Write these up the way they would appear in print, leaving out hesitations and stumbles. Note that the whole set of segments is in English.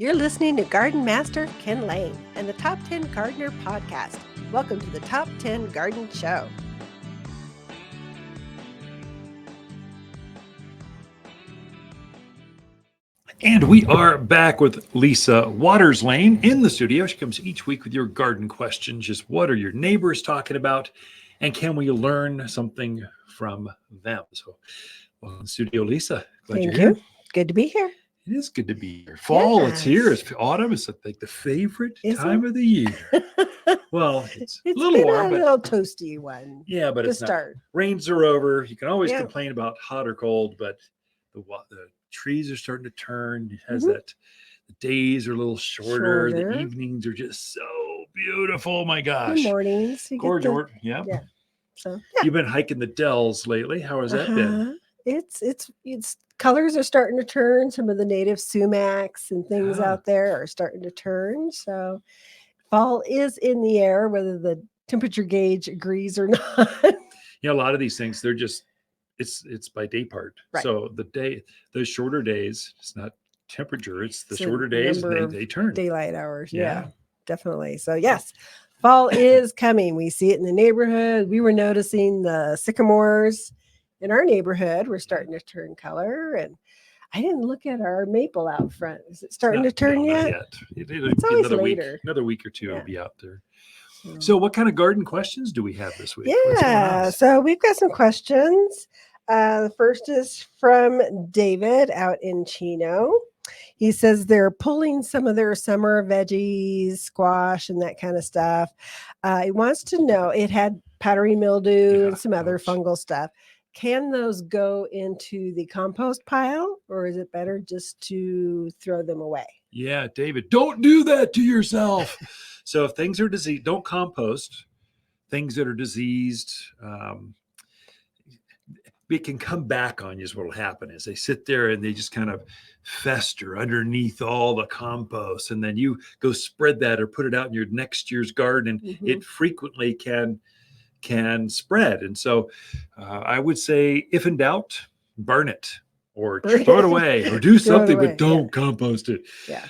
You're listening to Garden Master Ken Lain and the Top 10 Gardener Podcast. Welcome to the Top 10 Garden Show. And we are back with Lisa Waters Lain in the studio. She comes each week with your garden questions. Just what are your neighbors talking about? And can we learn something from them? So, welcome to the studio, Lisa. Glad you're here. Good to be here. It is good to be here. Fall, Yes. It's here. It's autumn. It's like the favorite time of the year. Well, it's a little been warm, a little toasty one. Yeah, but it's start. Not. Rains are over. You can always complain about hot or cold, but the trees are starting to turn. It has that. The days are a little shorter. The evenings are just so beautiful. My gosh. The mornings. Gorgeous. Yeah. So you've been hiking the Dells lately. How has that been? It's colors are starting to turn. Some of the native sumacs and things out there are starting to turn. So fall is in the air, whether the temperature gauge agrees or not. A lot of these things, they're just it's by day part. Right. So those shorter days, it's not temperature, it's the shorter days, they turn. Daylight hours. Yeah, definitely. So yes, fall is coming. We see it in the neighborhood. We were noticing the sycamores in our neighborhood were starting to turn color, and I didn't look at our maple out front. Is it starting to turn yet? Not yet. It's always later. Another week or two, it'll be out there. So what kind of garden questions do we have this week? Yeah, so we've got some questions. The first is from David out in Chino. He says they're pulling some of their summer veggies, squash, and that kind of stuff. He wants to know, it had powdery mildew and some other fungal stuff. Can those go into the compost pile, or is it better just to throw them away? Yeah, David, don't do that to yourself. So if things are diseased, don't compost. Things that are diseased, it can come back on you is what will happen is they sit there and they just kind of fester underneath all the compost. And then you go spread that or put it out in your next year's garden. And it frequently can spread. And so I would say, if in doubt, burn it or throw it away or do something, but don't compost it. Yeah.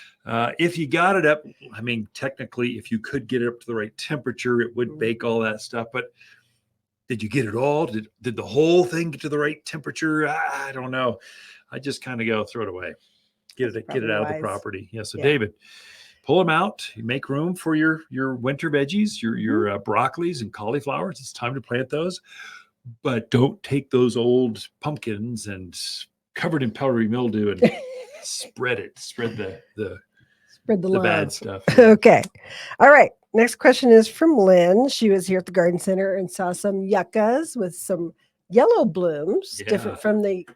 If you got it up, I mean, technically, if you could get it up to the right temperature, it would bake all that stuff. But did you get it all? Did the whole thing get to the right temperature? I don't know. I just kind of go throw it away. Get it out of the property. Yeah. So David, pull them out. You make room for your winter veggies, your broccolis and cauliflowers. It's time to plant those, but don't take those old pumpkins and covered in powdery mildew and spread the bad stuff. Okay. All right. Next question is from Lynn. She was here at the garden center and saw some yuccas with some yellow blooms, different from the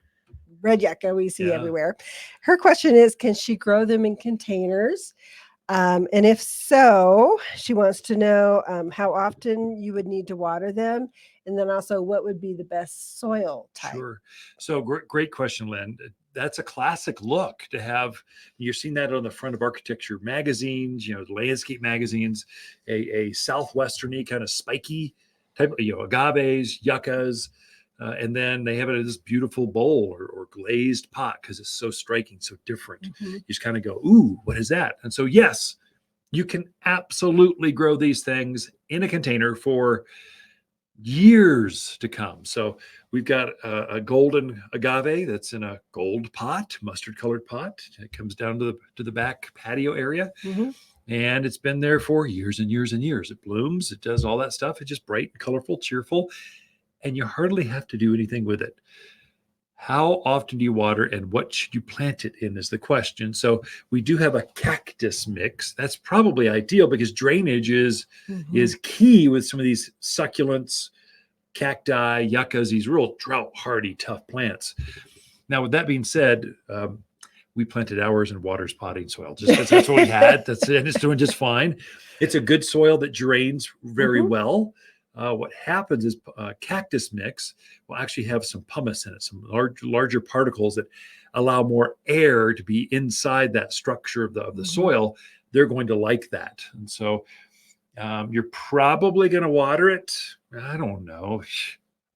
red yucca we see everywhere. Her question is, can she grow them in containers? And if so, she wants to know how often you would need to water them. And then also, what would be the best soil type? Sure. So great question, Lynn. That's a classic look to have. You're seeing that on the front of architecture magazines, landscape magazines, a southwesterny kind of spiky type, agaves, yuccas. And then they have it in this beautiful bowl or glazed pot because it's so striking, so different. You just kind of go, ooh, what is that? And so, yes, you can absolutely grow these things in a container for years to come. So we've got a golden agave that's in a gold pot, mustard colored pot. It comes down to the back patio area. And it's been there for years and years and years. It blooms. It does all that stuff. It's just bright, colorful, cheerful. And you hardly have to do anything with it. How often do you water and what should you plant it in is the question. So we do have a cactus mix. That's probably ideal because drainage is key with some of these succulents, cacti, yuccas, these real drought hardy, tough plants. Now, with that being said, we planted ours in water spotting soil just because that's what we had. And it's doing just fine. It's a good soil that drains very well. What happens is cactus mix will actually have some pumice in it, some larger particles that allow more air to be inside that structure of the soil. They're going to like that. And so you're probably going to water it, I don't know,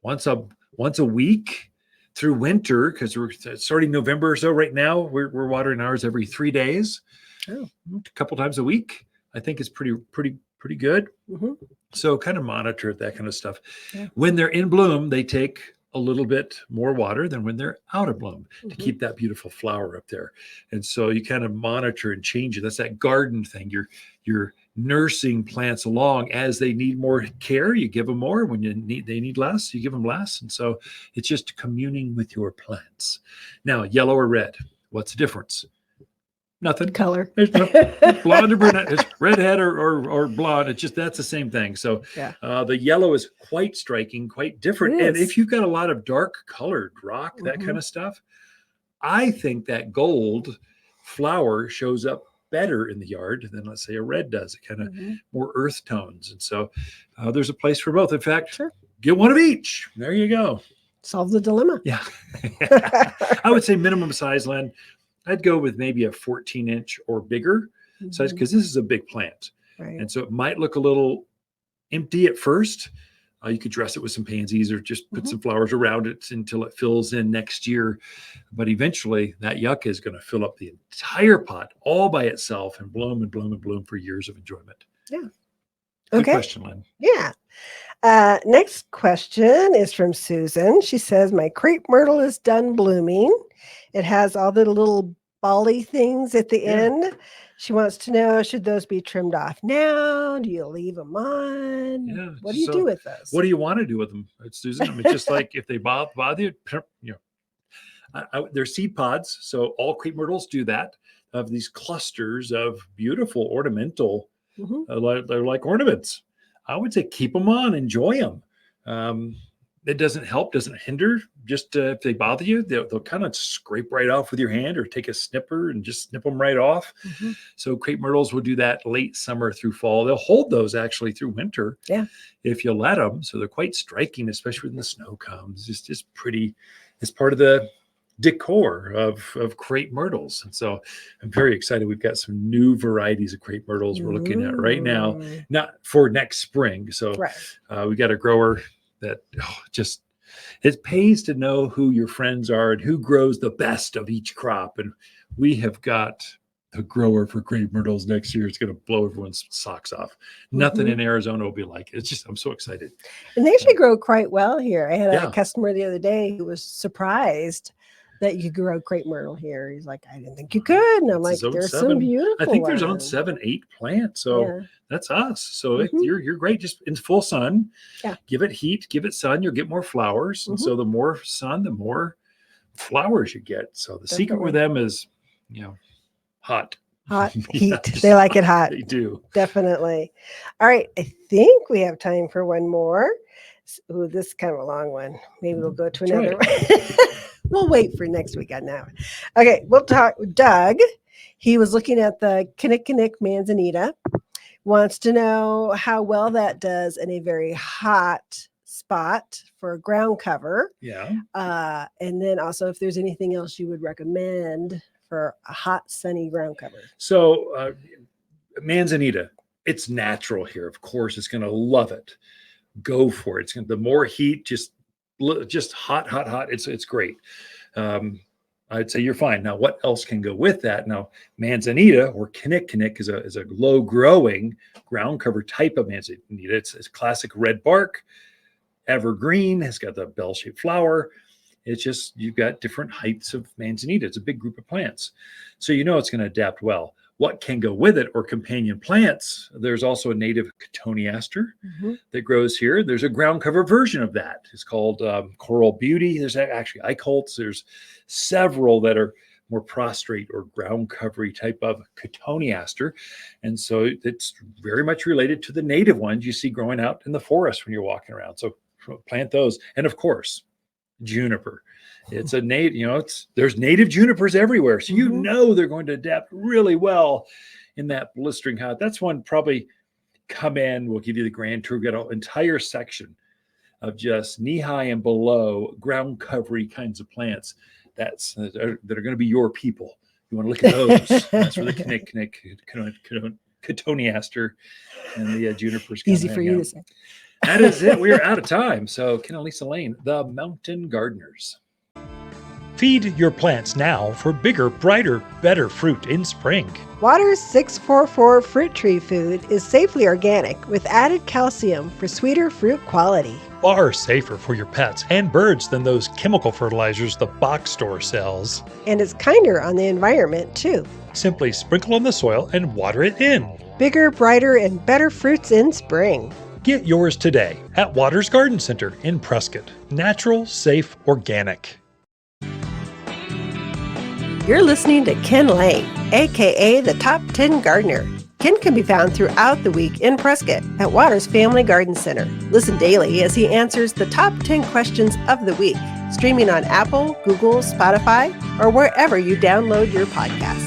once a week through winter, because we're starting November or so right now. We're watering ours every 3 days. Oh. A couple times a week, I think is pretty good. Mm-hmm. So kind of monitor it, that kind of stuff. Yeah. When they're in bloom, they take a little bit more water than when they're out of bloom to Mm-hmm. keep that beautiful flower up there. And so you kind of monitor and change it. That's that garden thing. You're nursing plants along as they need more care. You give them more. When they need less, you give them less. And so it's just communing with your plants. Now, yellow or red, what's the difference? Nothing. Color. There's no blonde or brunette. It's redhead or blonde. It's just that's the same thing. So Yeah. the yellow is quite striking, quite different. It And is. if you've got a lot of dark colored rock, that kind of stuff, I think that gold flower shows up better in the yard than, let's say, a red does. It kind of more earth tones. And so there's a place for both. In fact, Sure. get one of each. There you go. Solve the dilemma. Yeah. I would say minimum size, Len. I'd go with maybe a 14-inch or bigger size because this is a big plant. Right. And so it might look a little empty at first. You could dress it with some pansies or just put some flowers around it until it fills in next year. But eventually that yucca is going to fill up the entire pot all by itself and bloom and bloom and bloom for years of enjoyment. Yeah. Good Okay. question, Lynn. Yeah. Next question is from Susan. She says, my crepe myrtle is done blooming. It has all the little bally things at the end. She wants to know, should those be trimmed off now? Do you leave them on? Yeah. What do you do with those? What do you want to do with them, Susan? I mean, just like if they bother you, they're seed pods. So all crepe myrtles do that, of these clusters of beautiful ornamental, they're like ornaments. I would say keep them on, enjoy them. It doesn't help, doesn't hinder. Just if they bother you, they'll kind of scrape right off with your hand or take a snipper and just snip them right off. So crepe myrtles will do that late summer through fall. They'll hold those actually through winter if you let them. So they're quite striking, especially when the snow comes. It's just pretty. It's part of the decor of crepe myrtles. And so I'm very excited. We've got some new varieties of crepe myrtles we're looking at right now, not for next spring. So we got a grower that just, it pays to know who your friends are and who grows the best of each crop. And we have got a grower for crepe myrtles next year. It's going to blow everyone's socks off. Nothing in Arizona will be like it. It's just, I'm so excited. And they actually grow quite well here. I had a customer the other day who was surprised that you could grow crepe myrtle here. He's like, I didn't think you could. And I'm like, there's some beautiful I think there's ones. on 7-8 plants. So that's us. So you're great. Just in full sun. Give it heat, give it sun. You'll get more flowers. And so the more sun, the more flowers you get. So the secret with them is, hot. Hot heat. They like it hot. They do. Definitely. All right. I think we have time for one more. Ooh, this is kind of a long one. Maybe we'll go to another one. We'll wait for next week on that one. Okay, we'll talk with Doug. He was looking at the Kinnikinnick manzanita. Wants to know how well that does in a very hot spot for a ground cover. And then also if there's anything else you would recommend for a hot, sunny ground cover. So manzanita, it's natural here. Of course, it's going to love it. Go for it. The more heat, just hot. It's great. I'd say you're fine. Now, what else can go with that? Now, manzanita or kinnikinnick is a low growing ground cover type of manzanita. It's classic red bark, evergreen. It's got the bell shaped flower. It's just, you've got different heights of manzanita. It's a big group of plants. So it's going to adapt well. What can go with it or companion plants? There's also a native cotoneaster that grows here. There's a ground cover version of that. It's called Coral Beauty. There's actually icolts. There's several that are more prostrate or ground covery type of cotoneaster. And so it's very much related to the native ones you see growing out in the forest when you're walking around. So plant those. And of course, juniper. It's a native, there's native junipers everywhere. So they're going to adapt really well in that blistering hot. That's one probably come in. We'll give you the grand tour. We've got an entire section of just knee-high and below ground covery kinds of plants that are going to be your people. You want to look at those. That's where the kinnikinnick, cotoneaster, and the junipers come. Easy for you to say. That is it. We are out of time. So Ken and Lain, the Mountain Gardeners. Feed your plants now for bigger, brighter, better fruit in spring. Water's 644 fruit tree food is safely organic with added calcium for sweeter fruit quality. Far safer for your pets and birds than those chemical fertilizers the box store sells. And it's kinder on the environment, too. Simply sprinkle on the soil and water it in. Bigger, brighter, and better fruits in spring. Get yours today at Waters Garden Center in Prescott. Natural, safe, organic. You're listening to Ken Lain, aka the Top 10 Gardener. Ken can be found throughout the week in Prescott at Waters Family Garden Center. Listen daily as he answers the top 10 questions of the week, streaming on Apple, Google, Spotify, or wherever you download your podcasts.